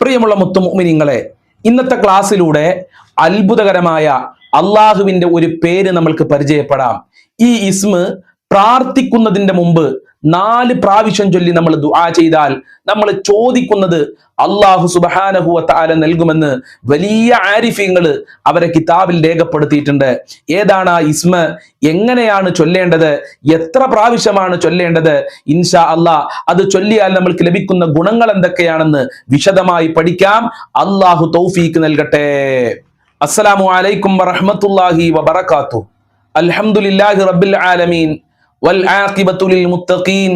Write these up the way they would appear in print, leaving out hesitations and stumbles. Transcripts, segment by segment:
പ്രിയമുള്ള മുത്തുമുഅ്മിനീങ്ങളെ, ഇന്നത്തെ ക്ലാസ്സിലൂടെ അത്ഭുതകരമായ അള്ളാഹുവിന്റെ ഒരു പേര് നമ്മൾക്ക് പരിചയപ്പെടാം. ഈ ഇസ്മ് പ്രാർത്ഥിക്കുന്നതിന്റെ മുമ്പ് 4 പ്രാവശ്യം ചൊല്ലി നമ്മൾ ദുആ ചെയ്താൽ നമ്മൾ ചോദിക്കുന്നത് അള്ളാഹു സുബ്ഹാനഹു വ തആല നൽകുമെന്ന് വലിയ ആരിഫീങ്ങൾ അവരെ കിതാബിൽ രേഖപ്പെടുത്തിയിട്ടുണ്ട്. ഏതാണ് ആ ഇസ്മ, എങ്ങനെയാണ് ചൊല്ലേണ്ടത്, എത്ര പ്രാവശ്യമാണ് ചൊല്ലേണ്ടത്, ഇൻഷാ അല്ലാഹ് അത് ചൊല്ലിയാൽ നമ്മൾക്ക് ലഭിക്കുന്ന ഗുണങ്ങൾ എന്തൊക്കെയാണെന്ന് വിശദമായി പഠിക്കാം. അള്ളാഹു തൗഫീക്ക് നൽകട്ടെ. അസ്സലാമു അലൈക്കും വറഹ്മത്തുള്ളാഹി വബറകാതുഹു. അൽഹംദുലില്ലാഹി റബ്ബിൽ ആലമീൻ വൽ ആഖിബത്തു ലിൽ മുത്തഖീൻ.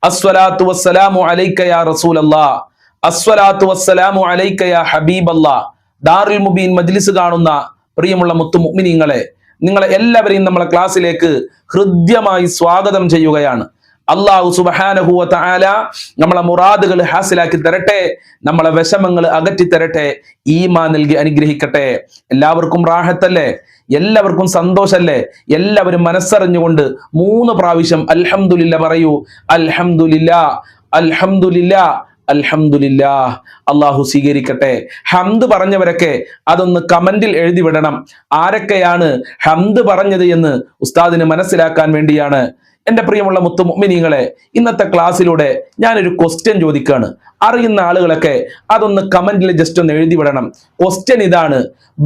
അസ്സലാത്തു വസ്സലാമു അലൈക യാ റസൂലല്ലാഹ്. അസ്സലാത്തു വസ്സലാമു അലൈക യാ ഹബീബല്ലാഹ്. ദാറുൽ മുബീൻ മജ്ലിസ് കാണുന്ന പ്രിയമുള്ള മുത്തുമുഅ്മിനീങ്ങളെ, നിങ്ങളെ എല്ലാവരെയും നമ്മളെ ക്ലാസ്സിലേക്ക് ഹൃദ്യമായി സ്വാഗതം ചെയ്യുകയാണ്. അല്ലാഹു സുബ്ഹാനഹു വ തആല നമ്മളെ മുറാദുകൾ ഹാസിലാക്കി തരട്ടെ, നമ്മളെ വിഷമങ്ങൾ അകറ്റി തരട്ടെ, ഈമാൻ നൽകി അനുഗ്രഹിക്കട്ടെ. എല്ലാവർക്കും റാഹത്തല്ലേ? എല്ലാവർക്കും സന്തോഷല്ലേ? എല്ലാവരും മനസ്സറിഞ്ഞുകൊണ്ട് 3 പ്രാവശ്യം അൽഹംദുലില്ലാ പറയൂ. അൽഹംദുലില്ലാ, അൽഹംദുലില്ലാ, അൽഹംദുലില്ലാ. അള്ളാഹു സ്വീകരിക്കട്ടെ. ഹംദ് പറഞ്ഞവരൊക്കെ അതൊന്ന് കമന്റിൽ എഴുതി വിടണം. ആരൊക്കെയാണ് ഹംദ് പറഞ്ഞത് എന്ന് ഉസ്താദിന് മനസ്സിലാക്കാൻ വേണ്ടിയാണ്. എന്റെ പ്രിയമുള്ള മുത്തുമുഅ്മിനീങ്ങളെ, ഇന്നത്തെ ക്ലാസ്സിലൂടെ ഞാനൊരു ക്വസ്റ്റ്യൻ ചോദിക്കുകയാണ്. അറിയുന്ന ആളുകളൊക്കെ അതൊന്ന് കമന്റിൽ ജസ്റ്റ് ഒന്ന് എഴുതി വിടണം. ക്വസ്റ്റ്യൻ ഇതാണ്: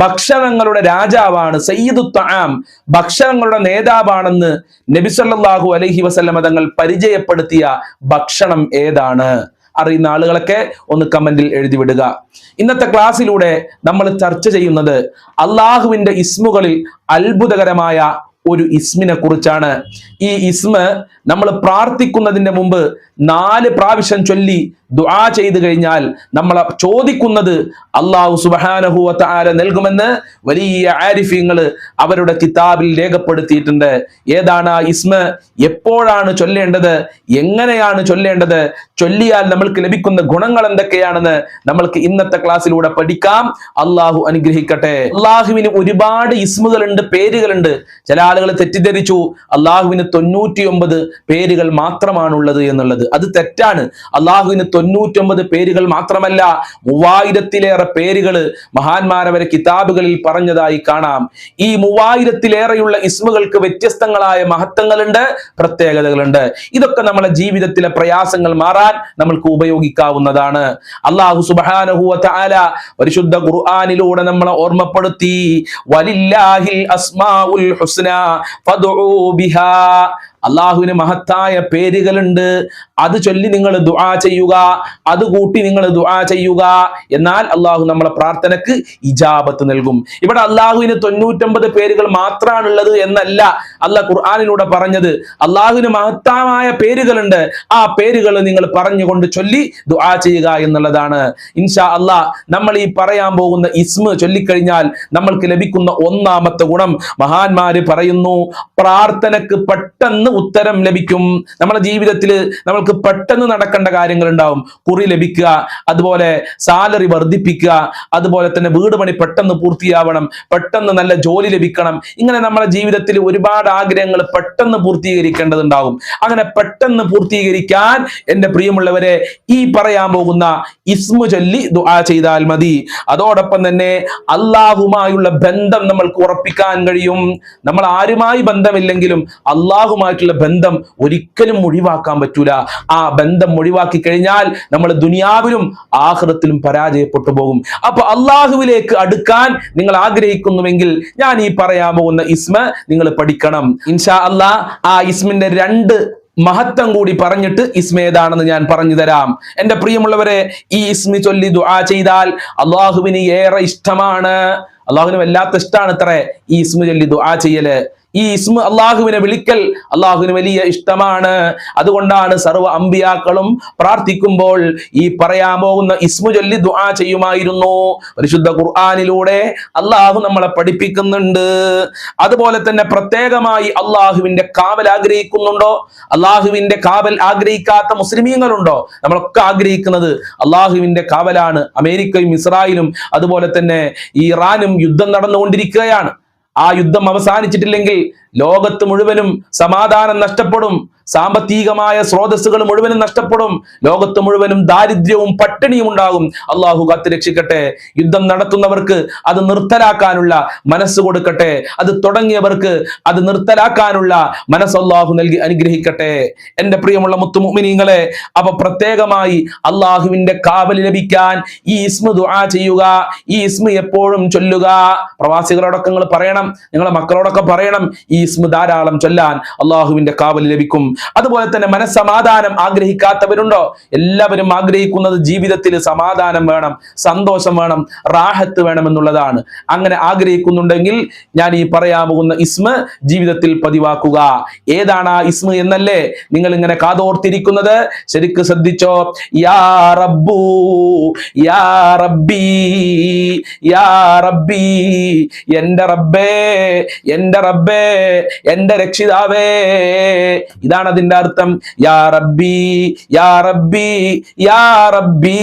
ഭക്ഷണങ്ങളുടെ രാജാവാണ്, സയ്യിദു തആം, ഭക്ഷണങ്ങളുടെ നേതാവാണെന്ന് നബി സല്ലല്ലാഹു അലൈഹി വസല്ലമ തങ്ങൾ പരിചയപ്പെടുത്തിയ ഭക്ഷണം ഏതാണ്? അറിയുന്ന ആളുകളൊക്കെ ഒന്ന് കമന്റിൽ എഴുതി വിടുക. ഇന്നത്തെ ക്ലാസ്സിലൂടെ നമ്മൾ ചർച്ച ചെയ്യുന്നത് അള്ളാഹുവിന്റെ ഇസ്മുകളിൽ അത്ഭുതകരമായ ഒരു ഇസ്മിനെ കുറിച്ചാണ്. ഈ ഇസ്മ നമ്മൾ പ്രാർത്ഥിക്കുന്നതിന്റെ മുമ്പ് 4 പ്രാവശ്യം ചൊല്ലി ദുആ ചെയ്തു കഴിഞ്ഞാൽ നമ്മൾ ചോദിക്കുന്നത് അല്ലാഹു സുബ്ഹാനഹു വ തആല നൽകുമെന്ന് വലിയ ആരിഫീങ്ങൾ അവരുടെ കിതാബിൽ രേഖപ്പെടുത്തിയിട്ടുണ്ട്. ഏതാണ് ആ ഇസ്മ, എപ്പോഴാണ് ചൊല്ലേണ്ടത്, എങ്ങനെയാണ് ചൊല്ലേണ്ടത്, ചൊല്ലിയാൽ നമ്മൾക്ക് ലഭിക്കുന്ന ഗുണങ്ങൾ എന്തൊക്കെയാണെന്ന് നമ്മൾക്ക് ഇന്നത്തെ ക്ലാസ്സിലൂടെ പഠിക്കാം. അല്ലാഹു അനുഗ്രഹിക്കട്ടെ. അള്ളാഹുവിന് ഒരുപാട് ഇസ്മുകളുണ്ട്, പേരുകളുണ്ട്. ചില ആളുകൾ തെറ്റിദ്ധരിച്ചു അള്ളാഹുവിന് 99 പേരുകൾ മാത്രമാണുള്ളത് എന്നുള്ളത്. അത് തെറ്റാണ്. അള്ളാഹുവിന് 99 പേരുകൾ മാത്രമല്ല, 3000-ലേറെ പേരുകൾ മഹാന്മാരവരെ കിതാബുകളിൽ പറഞ്ഞതായി കാണാം. ഈ 3000-ലേറെയുള്ള ഇസ്മുകൾക്ക് വ്യത്യസ്തങ്ങളായ മഹത്വങ്ങളുണ്ട്, പ്രത്യേകതകളുണ്ട്. ഇതൊക്കെ നമ്മളെ ജീവിതത്തിലെ പ്രയാസങ്ങൾ മാറാൻ നമ്മൾക്ക് ഉപയോഗിക്കാവുന്നതാണ്. അല്ലാഹു സുബ്ഹാനഹു വ തആല പരിശുദ്ധ ഖുർആനിലൂടെ നമ്മളെ ഓർമ്മപ്പെടുത്തി, വലില്ലാഹിൽ അസ്മാഉൽ ഹുസ്നാ ഫദ്ഉ ബിഹാ. അള്ളാഹുവിന് മഹത്തായ പേരുകളുണ്ട്, അത് ചൊല്ലി നിങ്ങൾ ദുആ ചെയ്യുക, അത് കൂട്ടി നിങ്ങൾ ദുആ ചെയ്യുക. എന്നാൽ അള്ളാഹു നമ്മളെ പ്രാർത്ഥനക്ക് ഇജാബത്ത് നൽകും. ഇവിടെ അള്ളാഹുവിന് 99 പേരുകൾ മാത്രമാണുള്ളത് എന്നല്ല അള്ളാഹ് ഖുർആനിലൂടെ പറഞ്ഞത്. അള്ളാഹുവിന് മഹത്തായ പേരുകളുണ്ട്, ആ പേരുകൾ നിങ്ങൾ പറഞ്ഞുകൊണ്ട് ചൊല്ലി ദുആ ചെയ്യുക എന്നുള്ളതാണ്. ഇൻഷാ അള്ളാഹ് നമ്മൾ ഈ പറയാൻ പോകുന്ന ഇസ്മ ചൊല്ലിക്കഴിഞ്ഞാൽ നമ്മൾക്ക് ലഭിക്കുന്ന 1ാമത്തെ ഗുണം മഹാന്മാര് പറയുന്നു, പ്രാർത്ഥനക്ക് പെട്ടെന്ന് ഉത്തരം ലഭിക്കും. നമ്മുടെ ജീവിതത്തിൽ നമ്മൾക്ക് പെട്ടെന്ന് നടക്കേണ്ട കാര്യങ്ങൾ ഉണ്ടാവും. കുറി ലഭിക്കുക, അതുപോലെ സാലറി വർദ്ധിപ്പിക്കുക, അതുപോലെ തന്നെ വീട് പണി പെട്ടെന്ന് പൂർത്തിയാവണം, പെട്ടെന്ന് നല്ല ജോലി ലഭിക്കണം. ഇങ്ങനെ നമ്മുടെ ജീവിതത്തിൽ ഒരുപാട് ആഗ്രഹങ്ങൾ പെട്ടെന്ന് പൂർത്തീകരിക്കേണ്ടതുണ്ടാവും. അങ്ങനെ പെട്ടെന്ന് പൂർത്തീകരിക്കാൻ എൻ്റെ പ്രിയമുള്ളവരെ ഈ പറയാൻ പോകുന്ന ഇസ്മു ചൊല്ലി ദുആ ചെയ്താൽ മതി. അതോടൊപ്പം തന്നെ അള്ളാഹുമായുള്ള ബന്ധം നമ്മൾക്ക് ഉറപ്പിക്കാൻ കഴിയും. നമ്മൾ ആരുമായി ബന്ധമില്ലെങ്കിലും അള്ളാഹുമായിട്ടുള്ള ബന്ധം ഒരിക്കലും ഒഴിവാക്കാൻ പറ്റൂല. ആ ബന്ധം ഒഴിവാക്കി കഴിഞ്ഞാൽ നമ്മൾ ദുനിയാവിലും ആഖിറത്തിലും പരാജയപ്പെട്ടു പോകും. അപ്പൊ അള്ളാഹുവിലേക്ക് അടുക്കാൻ നിങ്ങൾ ആഗ്രഹിക്കുന്നുവെങ്കിൽ ഞാൻ ഈ പറയാൻ പോകുന്ന ഇസ്മ നിങ്ങൾ പഠിക്കണം. ഇൻഷാ അല്ലാഹ് ആ ഇസ്മിന്റെ 2 മഹത്വം കൂടി പറഞ്ഞിട്ട് ഇസ്മ ഏതാണെന്ന് ഞാൻ പറഞ്ഞു തരാം. എന്റെ പ്രിയമുള്ളവരെ, ഈ ഇസ്മി ചൊല്ലി ദുആ ചെയ്താൽ അള്ളാഹുവിന് ഏറെ ഇഷ്ടമാണ്. അള്ളാഹുവിന് വല്ലാത്ത ഇഷ്ടമാണ് അത്രേ ഈ ഇസ്മ ചൊല്ലി ദുആ ചെയ്യല്. ഈ ഇസ്മ അള്ളാഹുവിനെ വിളിക്കൽ അള്ളാഹുവിന് വലിയ ഇഷ്ടമാണ്. അതുകൊണ്ടാണ് സർവ്വ അമ്പിയാക്കളും പ്രാർത്ഥിക്കുമ്പോൾ ഈ പറയാൻ പോകുന്ന ഇസ്മു ചൊല്ലി ദുആ ചെയ്യുമായിരുന്നു. പരിശുദ്ധ ഖുർആനിലൂടെ അള്ളാഹു നമ്മളെ പഠിപ്പിക്കുന്നുണ്ട്. അതുപോലെ തന്നെ പ്രത്യേകമായി അള്ളാഹുവിന്റെ കാവൽ ആഗ്രഹിക്കുന്നുണ്ടോ? അള്ളാഹുവിന്റെ കാവൽ ആഗ്രഹിക്കാത്ത മുസ്ലിമീങ്ങളുണ്ടോ? നമ്മളൊക്കെ ആഗ്രഹിക്കുന്നത് അള്ളാഹുവിന്റെ കാവലാണ്. അമേരിക്കയും ഇസ്രായേലും അതുപോലെ തന്നെ ഇറാനും യുദ്ധം നടന്നുകൊണ്ടിരിക്കുകയാണ്. ആ യുദ്ധം അവസാനിച്ചിട്ടില്ലെങ്കിൽ ലോകത്ത് മുഴുവനും സമാധാനം നഷ്ടപ്പെടും, സാമ്പത്തികമായ സ്രോതസ്സുകൾ മുഴുവനും നഷ്ടപ്പെടും, ലോകത്ത് മുഴുവനും ദാരിദ്ര്യവും പട്ടിണിയും ഉണ്ടാകും. അള്ളാഹു കാത്ത് രക്ഷിക്കട്ടെ. യുദ്ധം നടത്തുന്നവർക്ക് അത് നിർത്തലാക്കാനുള്ള മനസ്സ് കൊടുക്കട്ടെ. അത് തുടങ്ങിയവർക്ക് അത് നിർത്തലാക്കാനുള്ള മനസ്സ് അള്ളാഹു നൽകി അനുഗ്രഹിക്കട്ടെ. എന്റെ പ്രിയമുള്ള മുത്തുമുഅ്മിനീങ്ങളെ, അപ്പൊ പ്രത്യേകമായി അള്ളാഹുവിന്റെ കാവൽ ലഭിക്കാൻ ഈ ഇസ്മ ദുആ ചെയ്യുക, ഈ ഇസ്മ എപ്പോഴും ചൊല്ലുക. പ്രവാസികളോടൊക്കെ നിങ്ങൾ പറയണം, നിങ്ങളെ മക്കളോടൊക്കെ പറയണം, ഈ ഇസ്മ ധാരാളം ചൊല്ലാൻ അള്ളാഹുവിന്റെ കാവൽ ലഭിക്കും. അതുപോലെ തന്നെ മനസ്സമാധാനം ആഗ്രഹിക്കാത്തവരുണ്ടോ? എല്ലാവരും ആഗ്രഹിക്കുന്നത് ജീവിതത്തിൽ സമാധാനം വേണം, സന്തോഷം വേണം, റാഹത്ത് വേണം എന്നുള്ളതാണ്. അങ്ങനെ ആഗ്രഹിക്കുന്നുണ്ടെങ്കിൽ ഞാൻ ഈ പറയാൻ പോകുന്ന ഇസ്മ ജീവിതത്തിൽ പതിവാക്കുക. ഏതാണ് ആ ഇസ്മ എന്നല്ലേ നിങ്ങൾ ഇങ്ങനെ കാതോർത്തിരിക്കുന്നത്? ശരിക്ക് ശ്രദ്ധിച്ചോ. യാ റബ്ബു യാ റബ്ബി യാ റബ്ബി, എന്റെ റബ്ബേ എന്റെ റബ്ബേ എന്റെ രക്ഷിതാവേ. ഇതാണ് അതിന്റെ അർത്ഥം. യാ റബ്ബി യാ റബ്ബി യാ റബ്ബി.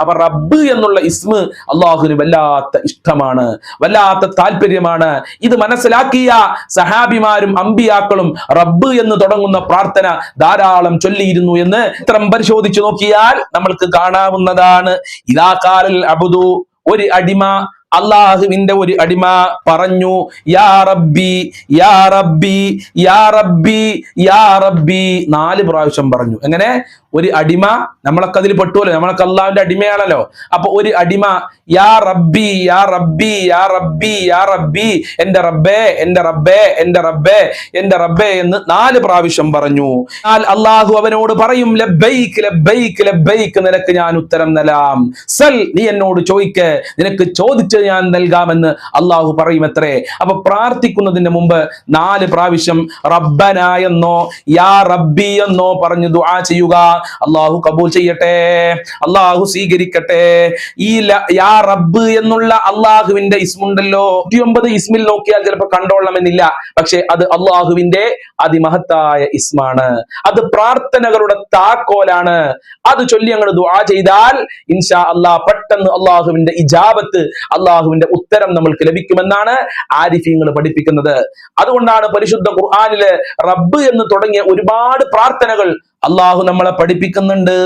അപ്പൊ റബ്ബ് എന്നുള്ള ഇസ്മ അള്ളാഹുവിന് വല്ലാത്ത ഇഷ്ടമാണ്, വല്ലാത്ത താല്പര്യമാണ്. ഇത് മനസ്സിലാക്കിയ സഹാബിമാരും അമ്പിയാക്കളും റബ്ബ് എന്ന് തുടങ്ങുന്ന പ്രാർത്ഥന ധാരാളം ചൊല്ലിയിരുന്നു എന്ന് ചിത്രം പരിശോധിച്ചു നോക്കിയാൽ നമ്മൾക്ക് കാണാവുന്നതാണ്. ഇദാ ഖാലൽ അബ്ദു, ഒരു അടിമ, അള്ളാഹുവിന്റെ ഒരു അടിമ പറഞ്ഞു യാ റബ്ബി യാ റബ്ബി യാ റബ്ബി യാ റബ്ബി 4 പ്രാവശ്യം പറഞ്ഞു. എങ്ങനെ? ഒരു അടിമ, നമ്മളൊക്കെ അതിൽ പെട്ടുമല്ലോ, നമ്മളൊക്കെ അള്ളാഹുവിന്റെ അടിമയാണല്ലോ. അപ്പൊ ഒരു അടിമ യാ റബ്ബി യാ റബ്ബി യാ റബ്ബി യാ റബ്ബി, എന്റെ റബ്ബേ എന്റെ റബ്ബേ എന്റെ റബ്ബേ എന്റെ റബ്ബേ എന്ന് 4 പ്രാവശ്യം പറഞ്ഞു. അള്ളാഹു അവനോട് പറയും ലബ്ബൈക് ലബ്ബൈക് ലബ്ബൈക്, നിനക്ക് ഞാൻ ഉത്തരം നൽകാം. സൽ, നീ എന്നോട് ചോദിക്ക്, നിനക്ക് ചോദിച്ച് ഞാൻ നൽകാമെന്ന് അള്ളാഹു പറയും അത്രേ. അപ്പൊ പ്രാർത്ഥിക്കുന്നതിന് മുമ്പ് 4 പ്രാവശ്യം റബ്ബന എന്നോ യാ റബ്ബി എന്നോ പറഞ്ഞു ദുആ ചെയ്യുക. അള്ളാഹു കബൂൽ ചെയ്യട്ടെ, അള്ളാഹു സ്വീകരിക്കട്ടെ. ഈ യാ റബ്ബ് എന്നുള്ള അള്ളാഹുവിന്റെ ഇസ്മുണ്ടല്ലോ, 109 ഇസ്മിൽ നോക്കിയാൽ ചിലപ്പോൾ കണ്ടോളണമെന്നില്ല, പക്ഷെ അത് അള്ളാഹുവിന്റെ അതിമഹത്തായ ഇസ്മാണ്. അത് പ്രാർത്ഥനകളുടെ താക്കോലാണ്. അത് ചൊല്ലി അങ്ങോട്ട് ദുആ ചെയ്താൽ ഇൻഷാ അല്ലാഹ് പെട്ടെന്ന് അള്ളാഹുവിന്റെ ഇജാബത്ത്, അള്ളാഹുവിന്റെ ഉത്തരം നമ്മൾക്ക് ലഭിക്കുമെന്നാണ് ആരിഫീങ്ങൾ പഠിപ്പിക്കുന്നത്. അതുകൊണ്ടാണ് പരിശുദ്ധ ഖുർആനിലെ റബ്ബ് എന്ന് തുടങ്ങിയ ഒരുപാട് പ്രാർത്ഥനകൾ അള്ളാഹു നമ്മളെ പഠിപ്പിക്കുന്നുണ്ട്.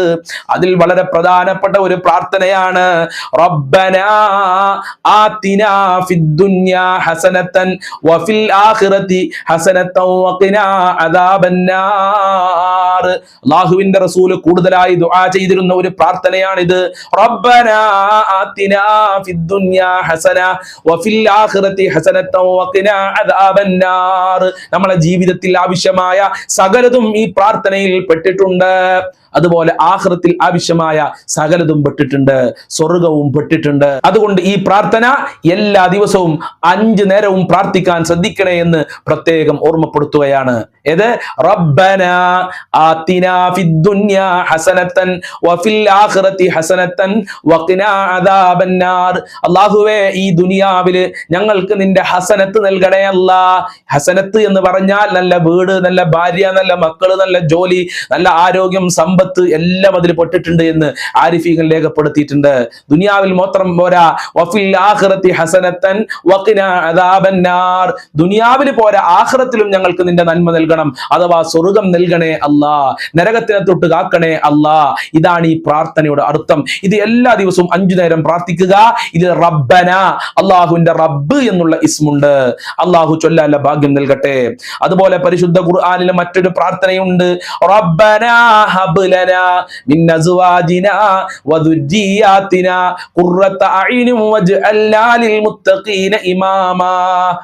അതിൽ വളരെ പ്രധാനപ്പെട്ട ഒരു പ്രാർത്ഥനയാണ് റബ്ബനാ ആതിനാ ഫിദ്ദുനിയാ ഹസനതൻ വഫിൽ ആഖിറതി ഹസനതൻ വഖിനാ അദാബന്നാർ. അള്ളാഹുവിന്റെ റസൂൽ കൂടുതലായി ദുആ ചെയ്തിരുന്ന ഒരു പ്രാർത്ഥനയാണിത്. റബ്ബനാ ആതിനാ ഫിദ്ദുനിയാ ഹസന വഫിൽ ആഖിറതി ഹസനതൻ വഖിനാ അദാബന്നാർ. നമ്മുടെ ജീവിതത്തിൽ ആവശ്യമായ സകലതും ഈ പ്രാർത്ഥനയിൽ പെട്ടിട്ടുണ്ട്. അതുപോലെ ആഖിറത്തിൽ ആവശ്യമായ സകലതും പെട്ടിട്ടുണ്ട്, സ്വർഗവും പെട്ടിട്ടുണ്ട്. അതുകൊണ്ട് ഈ പ്രാർത്ഥന എല്ലാ ദിവസവും 5 നേരവും പ്രാർത്ഥിക്കാൻ ശ്രദ്ധിക്കണേ എന്ന് പ്രത്യേകം ഓർമ്മപ്പെടുത്തുകയാണ്. ഏത്? റബ്ബനാ ആതിനാ ഫിദ്ദുനിയാ ഹസനതൻ വഫിൽ ആഖിറതി ഹസനതൻ വഖിനാ അദാബന്നാർ. അല്ലാഹുവേ, ഈ ദുനിയാവിൽ ഞങ്ങൾക്ക് നിന്റെ ഹസനത്ത് നൽകണേ അല്ലാ. ഹസനത്ത് എന്ന് പറഞ്ഞാൽ നല്ല വീട്, നല്ല ഭാര്യ, നല്ല മക്കള്, നല്ല ജോലി, നല്ല ആരോഗ്യം, സമ്പത്ത് എല്ലാം അതിൽ പെട്ടിട്ടുണ്ട് എന്ന് ആരിഫീങ്ങൾ രേഖപ്പെടുത്തിയിട്ടുണ്ട്. ദുനിയാവിൽ മാത്രം പോരാ, വഫിൽ ആഖിറതി ഹസനതൻ വഖിനാ അദാബന്നാർ. ദുനിയാവിൽ പോരാ, ആഖിറത്തിലും ഞങ്ങൾക്ക് നിന്റെ നന്മ നൽകണം, അഥവാ സ്വർഗം നൽകണേ അല്ലാ, നരകത്തിനെ തൊട്ട് കാക്കണേ അല്ലാ. ഇതാണ് ഈ പ്രാർത്ഥനയുടെ അർത്ഥം. ഇത് എല്ലാ ദിവസവും 5 നേരം പ്രാർത്ഥിക്കുക. ഇത് റബ്ബന, അള്ളാഹുവിന്റെ റബ്ബ് എന്നുള്ള ഇസ്മുണ്ട്. അള്ളാഹു ചൊല്ലാനുള്ള ഭാഗ്യം നൽകട്ടെ. അതുപോലെ പരിശുദ്ധ ഖുർആനിലെ മറ്റൊരു പ്രാർത്ഥനയുണ്ട്. റബ്ബനാ ഹബ് ലനാ മിൻ അസ്വാജിനാ വദുർരിയാതിനാ ഖുർറത അയ്നിൻ വജ്അൽനാ ലിൽ മുത്തഖീന ഇമാമാ.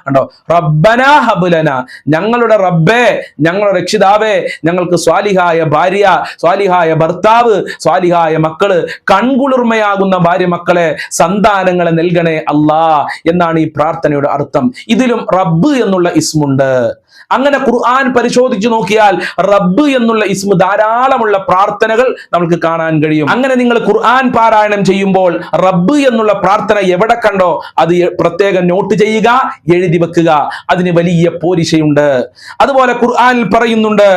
കണ്ടോ? റബ്ബനാ ഹബ് ലനാ, ഞങ്ങളുടെ റബ്ബേ, ഞങ്ങളുടെ രക്ഷിതാവേ, ഞങ്ങൾക്ക് സ്വാലിഹായ ഭാര്യ, സ്വാലിഹായ ഭർത്താവ്, സ്വാലിഹായ മക്കള്, കൺകുളിർമയാകുന്ന ഭാര്യ മക്കളെ, സന്താനങ്ങളെ നൽകണേ അല്ലാ എന്നാണ് ഈ പ്രാർത്ഥനയുടെ അർത്ഥം. ഇതിലും റബ്ബ് എന്നുള്ള ഇസ്മുണ്ട്. അങ്ങനെ ഖുർആൻ പരിശോധിച്ചു നോക്കിയാൽ റബ്ബ് എന്നുള്ള ഇസ്മ ധാരാളമുള്ള പ്രാർത്ഥനകൾ നമുക്ക് കാണാൻ കഴിയും. അങ്ങനെ നിങ്ങൾ ഖുർആൻ പാരായണം ചെയ്യുമ്പോൾ റബ്ബ് എന്നുള്ള പ്രാർത്ഥന എവിടെ കണ്ടോ അത് പ്രത്യേകം നോട്ട് ചെയ്യുക, എഴുതി വെക്കുക. അതിന് വലിയ പോരിശയുണ്ട്. അതുപോലെ ഖുർആനിൽ പറയുന്നുണ്ട്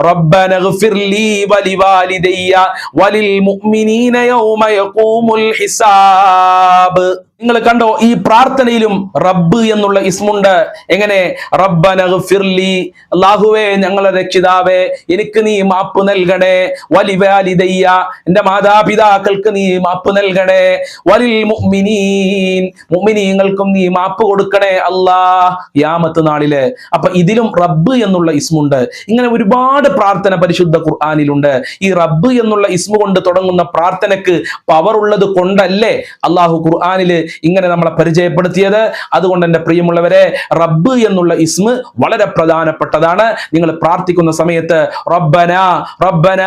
റബ്ബന ഗ്ഫിർ ലീ വലിവാലിദയ്യ വലിൽ മുഅ്മിനീന യൗമ യഖൂമുൽ ഹിസാബ്. നിങ്ങൾ കണ്ടോ, ഈ പ്രാർത്ഥനയിലും റബ്ബ് എന്നുള്ള ഇസ്മുണ്ട്. എങ്ങനെ? റബ്ബനഗ്ഫിർലി, അല്ലാഹുവേ ഞങ്ങളുടെ രക്ഷിതാവേ എനിക്ക് നീ മാപ്പ് നൽകണേ, വലിവാലിദയ്യ എന്റെ മാതാപിതാക്കൾക്ക് നീ മാപ്പ് നൽകണേ, വലിൽ മുഅ്മിനീൻ മുഅ്മിനീങ്ങൾക്കും നീ മാപ്പ് കൊടുക്കണേ അല്ലാ, ഖിയാമത്ത് നാളില്. അപ്പൊ ഇതിലും റബ്ബ് എന്നുള്ള ഇസ്മുണ്ട്. ഇങ്ങനെ ഒരുപാട് പ്രാർത്ഥന പരിശുദ്ധ ഖുർആനിലുണ്ട്. ഈ റബ്ബ് എന്നുള്ള ഇസ്മു കൊണ്ട് തുടങ്ങുന്ന പ്രാർത്ഥനക്ക് പവർ ഉള്ളത് കൊണ്ടല്ലേ അള്ളാഹു ഖുർആനില് ഇങ്ങനെ നമ്മളെ പരിചയപ്പെടുത്തിയത്. അതുകൊണ്ട് എന്റെ പ്രിയമുള്ളവരെ, റബ്ബ് എന്നുള്ള ഇസ്മ വളരെ പ്രധാനപ്പെട്ടതാണ്. നിങ്ങൾ പ്രാർത്ഥിക്കുന്ന സമയത്ത് റബ്ബന റബ്ബന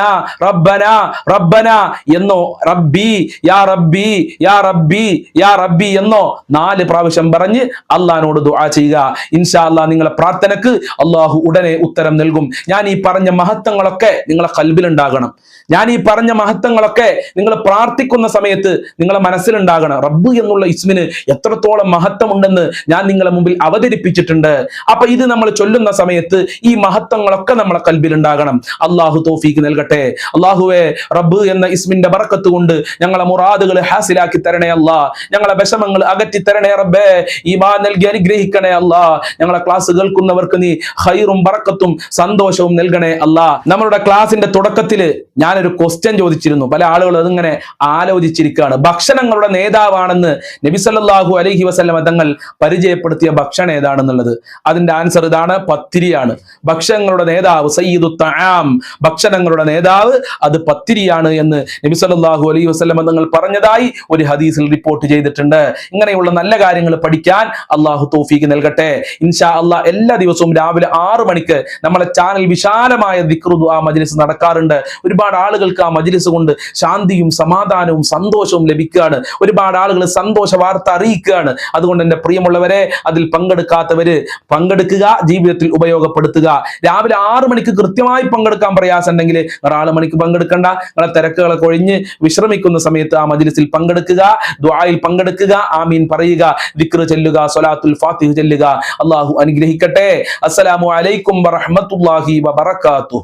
റബ്ബന റബ്ബന എന്നോ, റബ്ബി യാ റബ്ബി യാ റബ്ബി യാ റബ്ബി എന്നോ 4 പ്രാവശ്യം പറഞ്ഞ് അള്ളാഹിനോട് ദുആ ചെയ്യുക. ഇൻഷാ അല്ലാഹ് നിങ്ങളെ പ്രാർത്ഥനക്ക് അള്ളാഹു ഉടനെ ഉത്തരം നൽകും. ഞാൻ ഈ പറഞ്ഞ മഹത്വങ്ങളൊക്കെ നിങ്ങളെ ഖൽബിലുണ്ടാകണം. ഞാൻ ഈ പറഞ്ഞ മഹത്വങ്ങളൊക്കെ നിങ്ങൾ പ്രാർത്ഥിക്കുന്ന സമയത്ത് നിങ്ങളെ മനസ്സിലുണ്ടാകണം. റബ്ബ് എന്നുള്ള ഇസ്മിന് എത്രത്തോളം മഹത്വമുണ്ടെന്ന് ഞാൻ നിങ്ങളെ മുമ്പിൽ അവതരിപ്പിച്ചിട്ടുണ്ട്. അപ്പൊ ഇത് നമ്മൾ ചൊല്ലുന്ന സമയത്ത് ഈ മഹത്വങ്ങളൊക്കെ നമ്മളെ കൽബിലുണ്ടാകണം. അള്ളാഹു തൗഫീക്ക് നൽകട്ടെ. അള്ളാഹുവേ, റബ്ബ് എന്ന ഇസ്മിന്റെ ബറക്കത്ത് കൊണ്ട് ഞങ്ങളെ മുറാദുകൾ ഹാസിലാക്കി തരണേ അല്ലാ, ഞങ്ങളെ വിഷമങ്ങൾ അകറ്റി തരണേ റബ്ബേ, ഈമാൻ നൽകി അനുഗ്രഹിക്കണേ അല്ലാ, ഞങ്ങളെ ക്ലാസ് കേൾക്കുന്നവർക്ക് നീ ഖൈറും ബറക്കത്തും സന്തോഷവും നൽകണേ അല്ലാ. നമ്മളുടെ ക്ലാസിന്റെ തുടക്കത്തില് ഞാനൊരു ക്വസ്റ്റ്യൻ ചോദിച്ചിരുന്നു. പല ആളുകൾ അതിങ്ങനെ ആലോചിച്ചിരിക്കുകയാണ്. ഭക്ഷണങ്ങളുടെ നേതാവാണെന്ന് നബി സല്ലല്ലാഹു അലൈഹി വസല്ലം തങ്ങൾ പരിചയപ്പെടുത്തിയ ഭക്ഷണം ഏതാണെന്നുള്ളത്. അതിന്റെ ആൻസർ ഇതാണ്, പത്തിരിയാണ്. ഭക്ഷണങ്ങളുടെ നേതാവ് സയ്യിദു തആം, ഭക്ഷണങ്ങളുടെ നേതാവ് അത് പത്തിരിയാണ് എന്ന് നബി സല്ലല്ലാഹു അലൈഹി വസല്ലം തങ്ങൾ പറഞ്ഞതായി ഒരു ഹദീസിൽ റിപ്പോർട്ട് ചെയ്തിട്ടുണ്ട്. ഇങ്ങനെയുള്ള നല്ല കാര്യങ്ങൾ പഠിക്കാൻ അള്ളാഹു തൗഫീക്ക് നൽകട്ടെ. ഇൻഷാ അല്ലാഹ് എല്ലാ ദിവസവും രാവിലെ 6 മണിക്ക് നമ്മളെ ചാനൽ വിശാലമായ ദിക്ർ ദുആ മജ്ലിസ് നടക്കാറുണ്ട്. ഒരുപാട് ആളുകൾക്ക് ആ മജ്ലിസ് കൊണ്ട് ശാന്തിയും സമാധാനവും സന്തോഷവും ലഭിക്കുകയാണ്. ഒരുപാട് ആളുകൾ സന്തോഷ വാർത്ത അറിയിക്കുകയാണ്. അതുകൊണ്ട് എന്റെ പ്രിയമുള്ളവരെ, അതിൽ പങ്കെടുക്കാത്തവര് പങ്കെടുക്കുക, ജീവിതത്തിൽ ഉപയോഗപ്പെടുത്തുക. രാവിലെ 6 മണിക്ക് കൃത്യമായി പങ്കെടുക്കാൻ പ്രയാസം ഉണ്ടെങ്കിൽ 6 മണിക്ക് പങ്കെടുക്കണ്ട. നിങ്ങളെ തിരക്കുകളൊക്കെ ഒഴിഞ്ഞ് വിശ്രമിക്കുന്ന സമയത്ത് ആ മജ്ലിസിൽ പങ്കെടുക്കുക, ദുആയിൽ പങ്കെടുക്കുക, ആമീൻ പറയുക, ദിക്ർ ചൊല്ലുക, സ്വലാത്തുൽ ഫാത്തിഹ ചൊല്ലുക. അല്ലാഹു അനുഗ്രഹിക്കട്ടെ. അസ്സലാമു അലൈക്കും വറഹ്മത്തുള്ളാഹി വബറകാതുഹു.